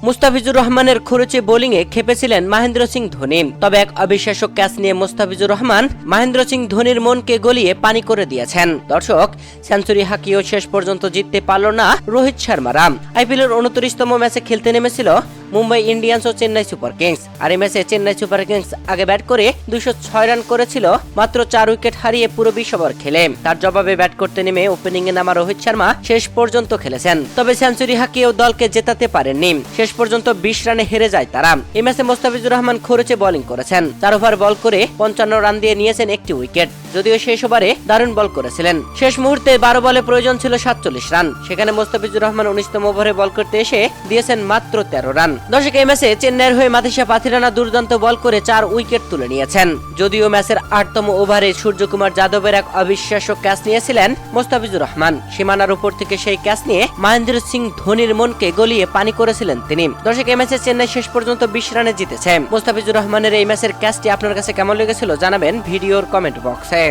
মুস্তাফিজুর রহমানের খরুচে বোলিংয়ে খেপেছিলেন মহেন্দ্র সিং ধোনি। তবে এক অবিশ্বাস্য ক্যাচ নিয়ে মুস্তাফিজুর রহমান মহেন্দ্র সিং ধোনির মনকে গলিয়ে পানি করে দিয়েছেন। দর্শক, সেঞ্চুরি হাঁকিয়েও শেষ পর্যন্ত জিততে পারল না রোহিত শর্মারা। আইপিএলের 29তম ম্যাচে খেলতে নেমেছিল মুম্বাই ইন্ডিয়ান্স ও চেন্নাই সুপার কিংস। আর এই ম্যাচে চেন্নাই সুপার কিংস আগে ব্যাট করে 206 রান করেছিল মাত্র 4 উইকেট হারিয়ে পুরো 20 ওভার খেলে। তার জবাবে ব্যাট করতে নেমে ওপেনিং এ নামা রোহিত শর্মা শেষ পর্যন্ত খেলেছেন, তবে সেঞ্চুরি হাঁকিয়েও দলকে জেতাতে পারেননি। শেষ পর্যন্ত 20 রানে হেরে যায় তারা। এই ম্যাচে মুস্তাফিজুর রহমান খরুচে বোলিং করেছেন। 4 ওভার বল করে 55 রান দিয়ে নিয়েছেন একটি উইকেট, যদিও শেষ ওভারে দারুণ বল করেছিলেন। শেষ মুহূর্তে 12 বলে প্রয়োজন ছিল 47 রান, সেখানে মুস্তাফিজুর রহমান 19তম ওভারে বল করতে এসে দিয়েছেন মাত্র 13 রান। দর্শক, এই ম্যাচে চেন্নাইয়ের হয়ে মাথিসা পাথিরানা দুর্দান্ত বল করে 4 উইকেট তুলে নিয়েছেন। যদিও ম্যাচের 8তম ওভারে সূর্যকুমার যাদবের এক অবিশ্বাস্য ক্যাচ নিয়েছিলেন মুস্তাফিজুর রহমান। সীমানার উপর থেকে সেই ক্যাচ নিয়ে মহেন্দ্র সিং ধোনির মনকে গলিয়ে পানি করেছিলেন তিনি। দর্শক, এই ম্যাচে চেন্নাই শেষ পর্যন্ত 20 রানে জিতেছে। মুস্তাফিজুর রহমানের এই ম্যাচের ক্যাচটি আপনার কাছে কেমন লেগেছিল জানাবেন ভিডিওর কমেন্ট বক্সে।